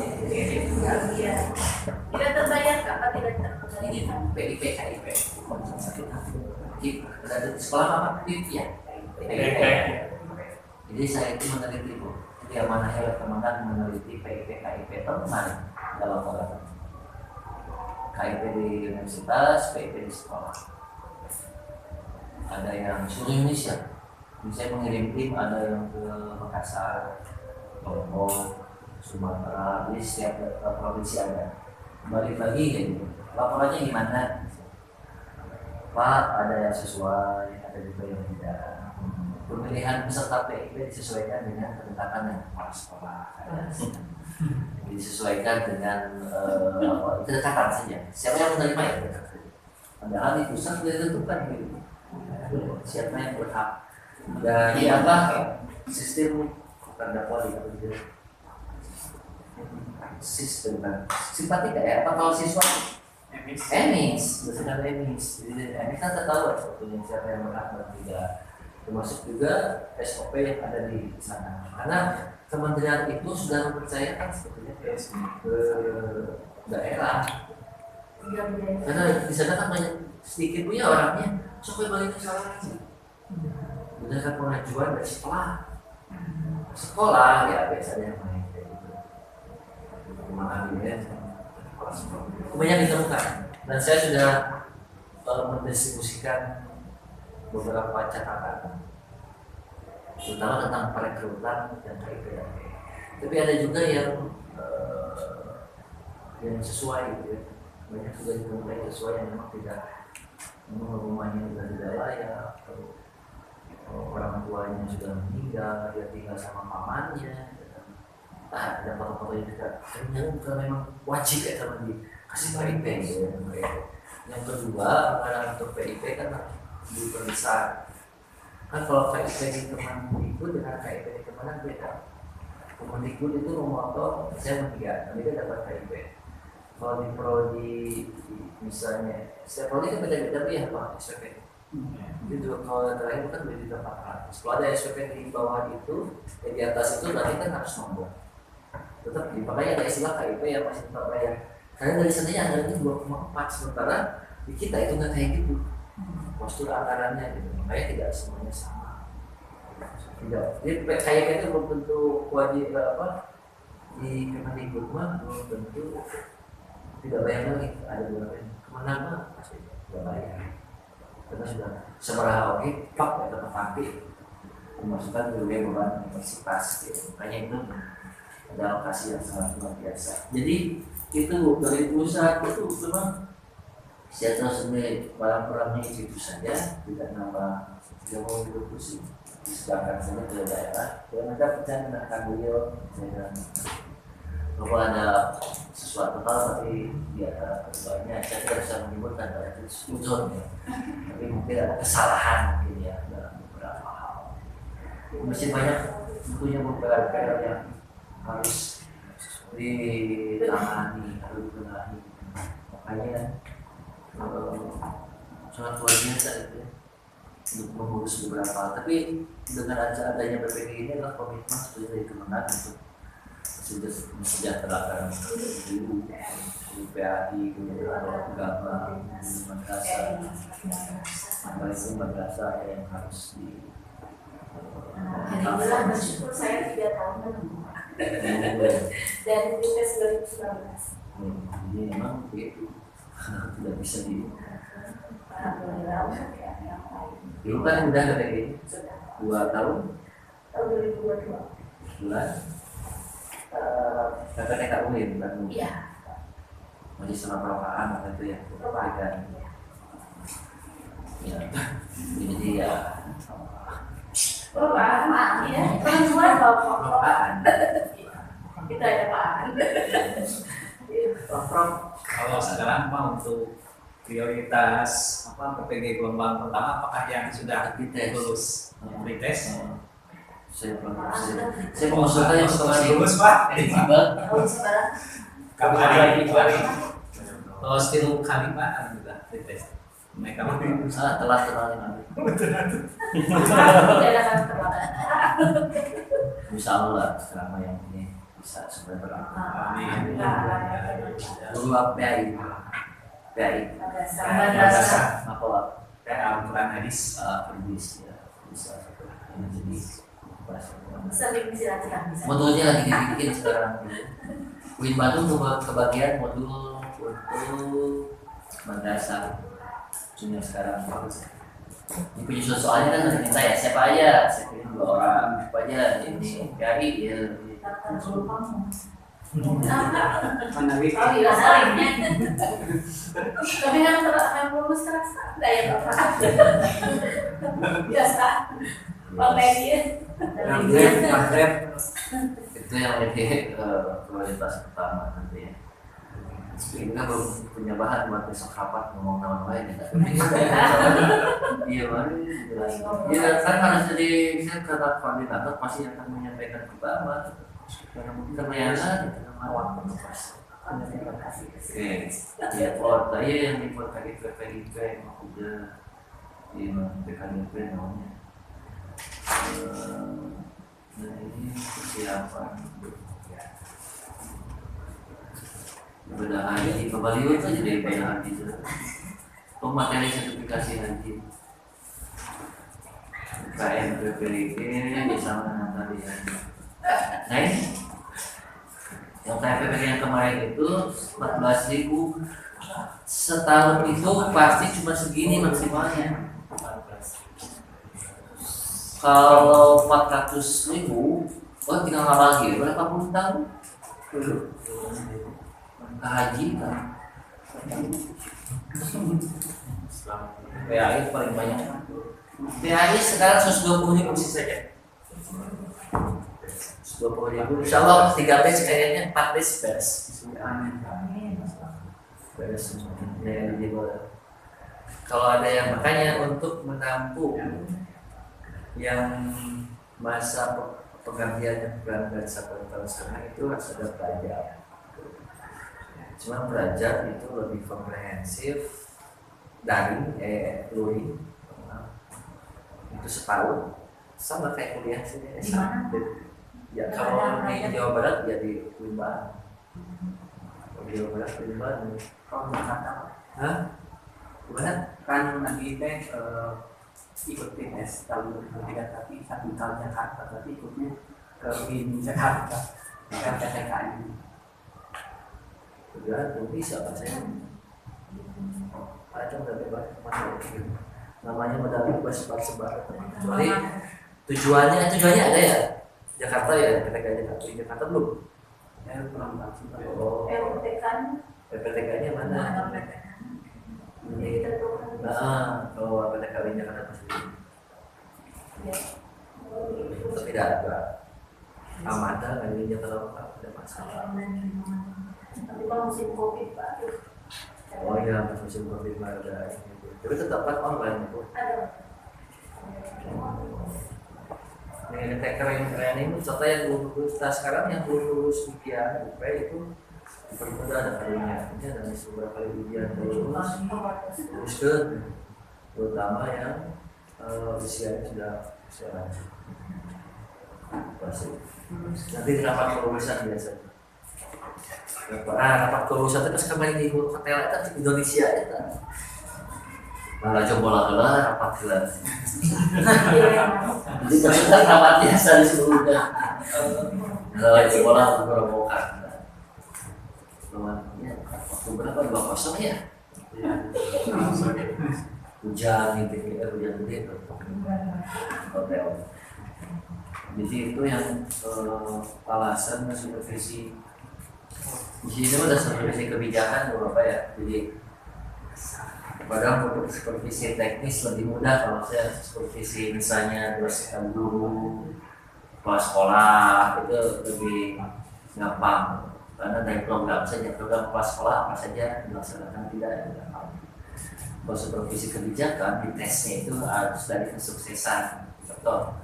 Iya. Tidak terbayar apa tidak terbayar. ini PIP KIP berada di sekolah apa PIP ya PIP. Jadi saya itu meneliti Bu, jadi amanah Kemenang meneliti PIP KIP tahun kemarin dalam laporan KIP di universitas, PIP di sekolah. Ada yang seluruh Indonesia. Saya mengirim tim, ada yang ke Makassar, Lombok, Sumatera, di setiap provinsi ada. Balik lagi gitu. Laporannya gimana? Pak, ada yang sesuai, ada juga yang tidak. Pemilihan peserta PIP disesuaikan dengan kedekatan dengan kepala sekolah. Disesuaikan dengan kedekatan saja. Siapa yang menerima ya kedekatan. Padahal di pusat sudah ditentukan gitu. Siapa yang berhak dan apa sistem Poli atau sistem simpatika ya apa kalau siswa emis berdasarkan emis jadi emis kan tertahu sebetulnya siapa yang berhak dan tidak, termasuk juga SOP yang ada di sana karena kementerian itu sudah mempercayakan sebetulnya ke daerah karena di sana kan banyak sedikit punya orangnya sampai balik ke salah aja berdasarkan pengajuan dari sekolah ya biasanya yang main kayak gitu mengambilnya kebanyakan ditemukan dan saya sudah mendistribusikan beberapa catatan terutama tentang perekrutan dan KIP. Tapi ada juga yang sesuai gitu ya. Banyak juga ditemukan sesuai yang memang tidak rumahnya sudah tidak layak atau orang tuanya sudah meninggal, dia tinggal sama pamannya. Ada foto-foto yang juga yang bukan memang wajib ya teman dikasih PIP gitu ya. Yang kedua, anggaran untuk PIP kan diperbesar. Kan kalau KIP di Kemendikbud dengan KIP di Kemenang beda. Kemendikbud itu memotong saya mengikat, mereka dapat KIP. Kalau di prodi misalnya, setiap prodi kan beda-beda ya Pak SPP. Itu kalau terakhir kan 2.400. Kalau ada SPP di bawah itu, di atas itu berarti kan harus nombor. Tetap makanya ada istilah KIP yang masih tetap bayar. Karena dari sananya anggarannya 2,4 sementara di kita itu nggak kayak gitu. Postur anggarannya gitu. Makanya tidak semuanya sama. Tidak. Jadi KIP itu belum tentu wajib di Kemendikbud mah belum tentu tidak bayar lagi. Ada beberapa yang Kemenang mah pasti tidak bayar. Karena sudah seberapa oke, pak ya tetap pakai memasukkan berbagai beban universitas gitu. Makanya itu ada alokasi yang sangat luar biasa. Jadi itu dari pusat itu memang saya tahu sebenarnya barang-barangnya itu saja, tidak nambah tidak mau diskusi. Sedangkan saja ke daerah, yang ada percaya dengan beliau, bahwa ada sesuatu hal tapi di antara keduanya saya tidak bisa menyebutkan pada itu sujud ya. Tapi mungkin ada kesalahan mungkin ya dalam beberapa Masih banyak butuhnya PR yang harus ditangani, harus dibenahi. Makanya sangat luar biasa itu ya, untuk mengurus beberapa hal. Tapi dengan adanya PPG ini adalah komitmen sebenarnya dari Kemenag untuk mensejahterakan ibu, PAI, kemudian agama, madrasah, apalagi madrasah yang harus di Alhamdulillah bersyukur saya 3 tahun dari tes 2019. Ini memang begitu, tidak bisa di. Alhamdulillah ya, yang lain. Dulu kan udah kayak gini, Sudah 2 tahun, tahun 2022. bulan, PPTK UIN bulan ini. Iya. Masih sama perapaan itu ya, kan? Ya, ini dia. Perubahan, ya. Perempuan bapak. Perapaan. Kita ada bahan. Prof, kalau sekarang Pak untuk prioritas PPG gelombang pertama apakah yang sudah lulus pretest? Saya mengusulkan yang lulus Pak. Tahun sekarang. Kembali. Kalau still kali Pak alhamdulillah pretest. Mereka telah nanti. Tidak ada kan terlambat. Insya Allah selama yang ini bisa supaya berlaku. Amin. Dulu PAI, Madrasah. apa? Al-Quran hadis. Hadis ya bisa jadi Sering silaturahmi. modulnya lagi dibikin sekarang. Win Bandung kebagian modul untuk madrasah junior sekarang. Ini penyusun soalnya kan minta ya siapa aja, saya pilih 2 orang, siapa aja ini PAI ya. Menarik. Oh iya, salingnya. Tapi yang lulus terasa daya bapak. Biasa. Pemedien. Maghrib. Itu yang menjadi prioritas pertama nanti ya. Ini kan belum punya bahan buat besok rapat ngomong nama lain ya. Iya mari. Iya kan harus jadi misalnya kata koordinator pasti akan menyampaikan ke bawah. Karena mungkin terbayangkan awak pas. Oke, ya port saya yang di port KDP yang udah di PKDP namanya. Nah ini persiapan ibadah haji kembali itu jadi ibadah haji itu materi sertifikasi haji KM PPG bersama dengan tadi haji. Nah ini yang KPPG yang kemarin itu 14.000 setahun itu pasti cuma segini maksimalnya. Kalau 400.000, oh tinggal lagi berapa puluh tahun? Haji kan? PAI paling banyak. PAI sekarang 120.000 saja. 120.000. Insya Allah 3 batch kayaknya 4 batch beres. Beres semuanya. Kalau ada yang makanya untuk menampung yang masa penggantiannya bulan satu tahun setengah itu harus ada pelajar. Cuma belajar itu lebih komprehensif dari luring itu setahun sama kayak kuliah sini SMA. Ya kalau di Jawa Barat ya di Limban. Di Jawa Barat di Limban. Kalau Jakarta, Hah? Gimana? kan nanti ikut tes tahun 2003 tapi 1 tahun Jakarta tapi ikutnya ke UIN Jakarta PPTK ini. Tergantung bisa kan saya. Ada udah bebas kemana namanya modal bebas sebar. Kecuali tujuannya ada ya. Jakarta ya Jakarta belum. Ya kurang tahu sih. Oh, PPTK-nya mana? Nah, kalau PPTK Jakarta pasti. Tapi tidak ada. Amada nggak ini Jakarta ada masalah. Tapi kalau musim Covid Pak. Oh iya, pas musim Covid ada. Tapi tetap kan online itu. Ada. Dengan keren ini contoh yang lulus sekarang yang lulus ujian UP itu dipermudah ada karunia ini ada beberapa kali ujian lulus ke terutama yang usianya sudah lanjut. Nanti rapat kelulusan biasanya. Rapat kelulusan itu kembali di hotel itu di Indonesia itu. Malah coba lah rapat kelas. Jadi maksudnya rapat biasa di seluruhnya. Kalau coba lah berobokan. Waktu berapa 2-0 ya? Hujan gitu, hujan gede tuh. Hotel. Jadi itu yang alasan supervisi. Di sini ada supervisi kebijakan berapa ya? Jadi padahal untuk supervisi teknis lebih mudah kalau saya supervisi misalnya dosen guru, kepala sekolah itu lebih gampang karena dari program saja program kepala sekolah apa saja dilaksanakan tidak gampang. Kalau supervisi kebijakan di tesnya itu harus dari kesuksesan. Contoh,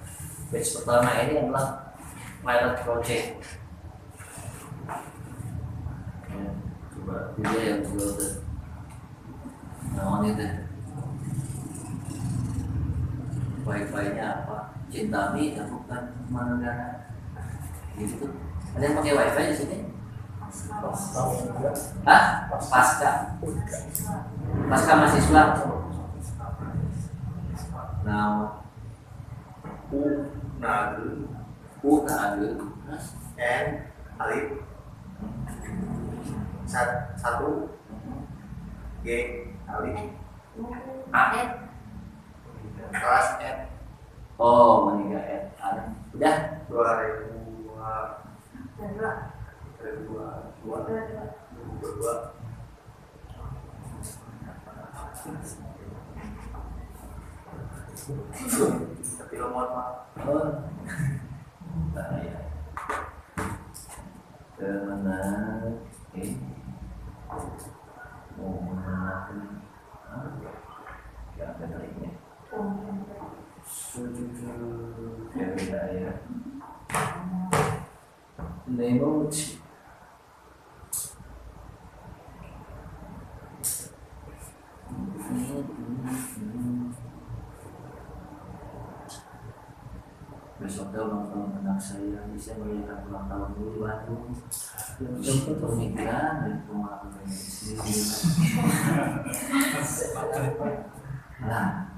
batch pertama ini adalah pilot project. Ya, coba dia yang build naon itu wifi-nya apa? Cintami ya bukan mana negara gitu. Ada yang pakai wifi di sini? Hah? Pasca mahasiswa. Nah, U nade N alif 1 G alif A. kelas N Oh, meninggal ada. Udah 2022 tapi lemot mah Oh. Nah, ya. Karena ya ada lainnya. Ya beda ya. Nemochi. Besoknya ulang tahun anak saya, bisa melihat ulang tahun dulu di Bandung. Itu pemikiran dari rumah istri. Nah,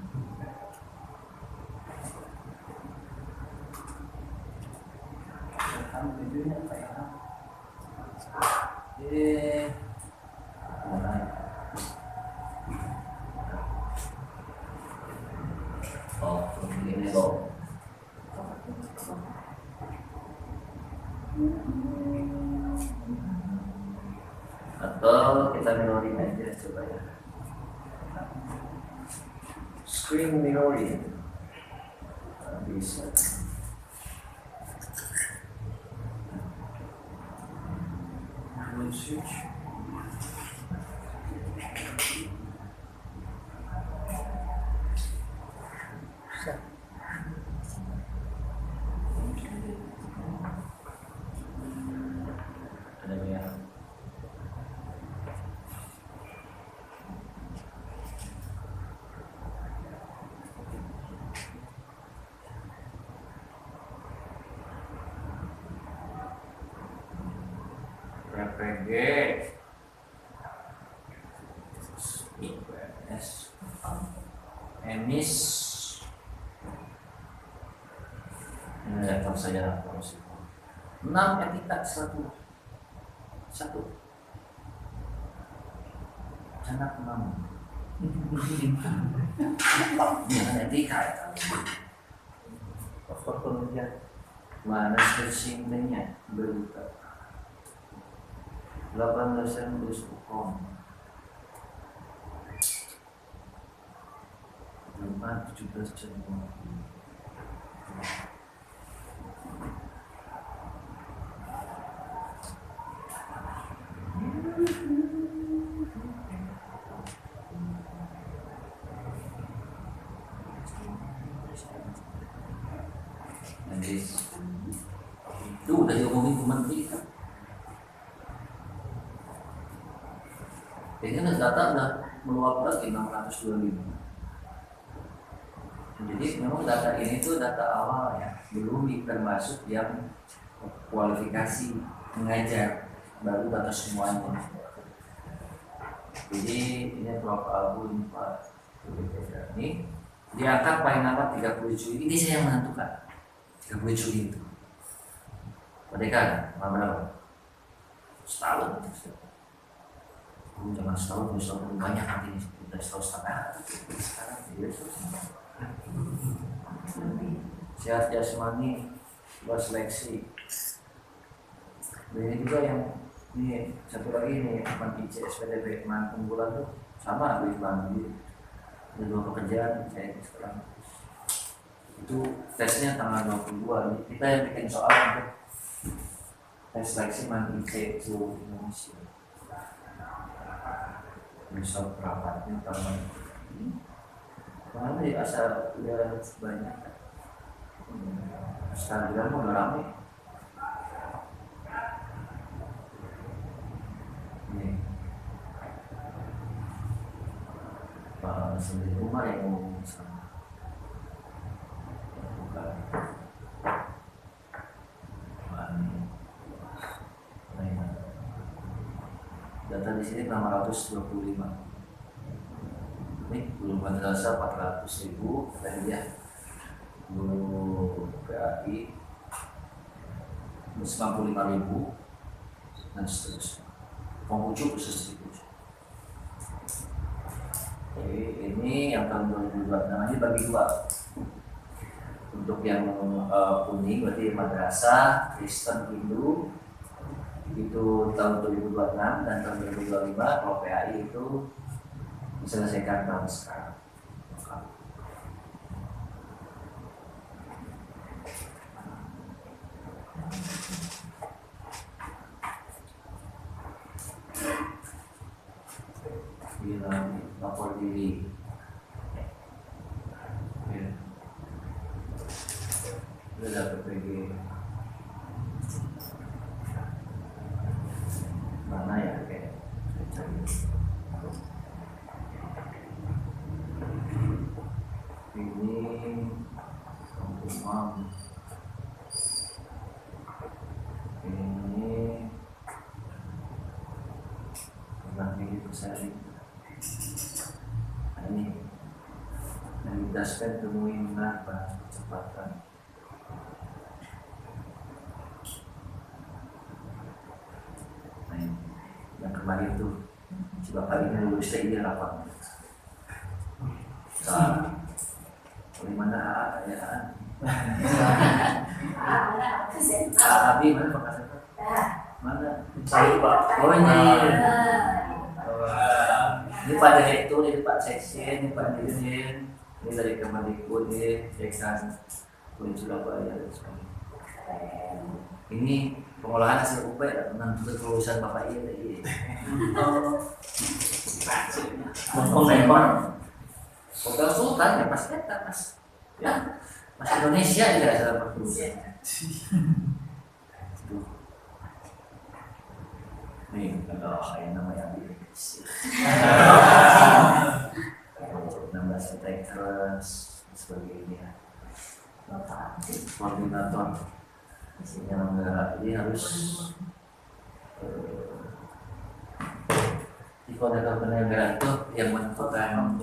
kamu videonya apa ya? Mulai. Oh, ini loh. Atau kita mirroring aja coba ya. Screen mirroring bisa. Switch. Ada ya. PPG IPS emis ini laptop saya terus 6 etika 1 anak 6 ini etika mana searching-nya berita 18 terus hukum 17 Januari data udah meluap lagi 625. Jadi memang data ini tuh data awal ya, belum termasuk yang kualifikasi mengajar, baru data semuanya. Jadi ini Prof. Abu ini Pak ini diangkat paling lambat 30 Juli. Ini saya yang menentukan 30 Juli itu. Merdeka kan? Berapa? Setahun. Jangan setahun, bisa banyak nanti kita setahun setengah. Sekarang sehat jasmani, buat seleksi. Ini juga yang ini satu lagi nih teman IC SPDB teman unggulan tuh sama duit banggi. Ada 2 pekerjaan saya sekarang. Itu tesnya tanggal 22. Kita yang bikin soal untuk tes seleksi man IC seluruh Indonesia. Bisa perapatnya tahun ini. Karena di asal udah banyak. Sekarang mau ramai. Ini Pak Sendiri Umar yang ngomong sama. Bukan. Data di sini 625. Ini belum terasa 400.000 tadi ya. Guru PAI 95.000 dan seterusnya. Pengucu khusus itu. Oke, ini yang tahun 2022. Nah, ini bagi 2. Untuk yang kuning berarti madrasah Kristen Hindu itu tahun 2026 dan tahun 2025. Kalau PAI itu diselesaikan tahun sekarang. Bilang lapor diri. Ya. Sudah dapat PG. Mana ya kayak ini umum ini nanti besar ini dari dasar temuin bahas percepatan. Nah, yang kemarin tuh si bapak ini lulus TI 8. Dari mana kayaan? Abi mana Pak? Mana? Saya Pak. Oh ini. Ini Pak Direktur, ini Pak Sekjen, ini Pak Dirjen, ini dari Kemendikbud, ini Dekan Uin Surabaya. Ini pengolahan hasil UP ya, untuk kelulusan Bapak iya tadi. Hotel Sultan ya pas kita mas Indonesia ya salah satu. Nih kalau kayak namanya di nama terus sebagainya. Koordinator penyelenggara ini harus di koordinator penyelenggara itu yang menentukan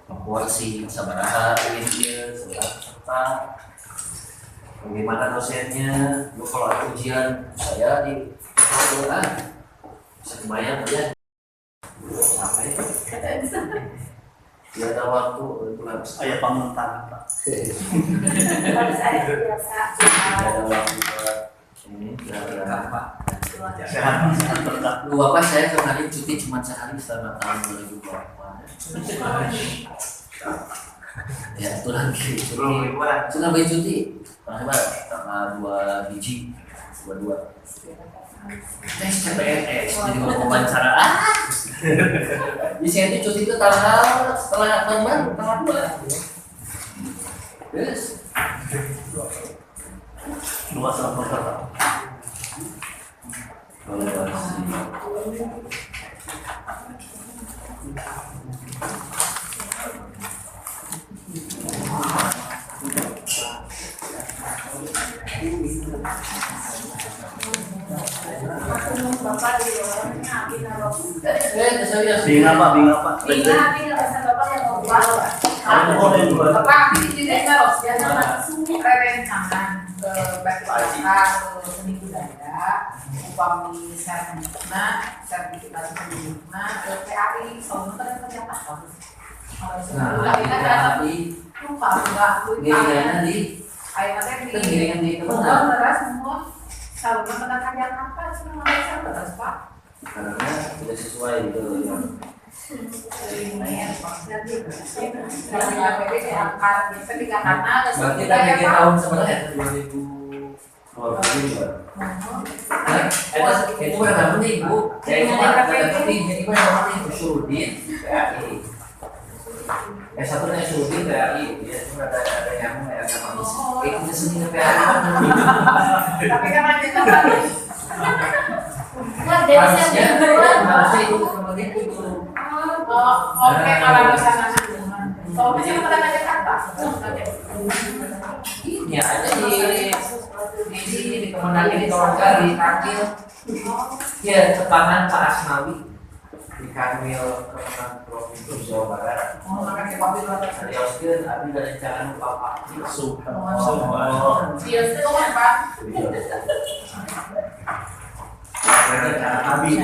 porsi sabaraha ini serta bagaimana dosennya. Lu kalau ada ujian saya di Quran bisa kebayang ya sampai dia ada waktu itu harus Ayah pamuntan Pak. Harus ada biasa. ada waktu buat ini berapa Pak? Sehat berkah. Lu Bapak saya kemarin cuti cuma sehari selama tahun 2024. Ya itu lagi cuti. Sudah beli cuti. Tanggal 2 biji 22. Tes CPNS jadi wawancara. Di sini cuti itu tanggal setelah tahun baru tanggal 2. Yes. 2 sampai berapa? Evaluasi Bapak di orangnya Bina Saya Binga Pak, Binga Pak. Bina bahasa Bapak yang mau bawa. Oh, yang dua. Bapak di sini harus jangan langsung rerencangan ke batu bata ke seni budaya, upami sertifikasi sendirinya ke PAI, soalnya kan kerja apa? Kalau Nah, kita kan tapi lupa enggak gini nanti ayah nanti itu giringan di Betul, teman beras semua. Kalau menekan Jakarta semua bisa beras Pak. karena tidak sesuai gitu ya. Kalau APD diangkat, biasa tiga karena ada Berarti sudah dari ya Pak. tahun sebenarnya 2022. Itu yang penting Bu. Ya itu mah yang penting. Jadi mah yang penting Usuludin PAI. Satunya Usuludin PAI. Ya cuma ada yang agama itu sendiri PAI. Tapi kan ada apa nih? Nah, dari Harusnya yang kedua. harusnya itu kemudian itu. Oh, oke kalau di sana. Soalnya kan pada Jakarta. Ini aja di Kemenang ini kalau enggak di Kanwil. Ya tepangan Pak Asmawi di Kanwil Kemenang Provinsi Jawa Barat. Oh, makanya Pak Bill ada. Arioskeun abi dari jangan lupa Pak Dia itu kan Pak. Abi.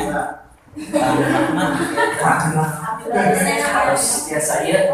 Terus ya saya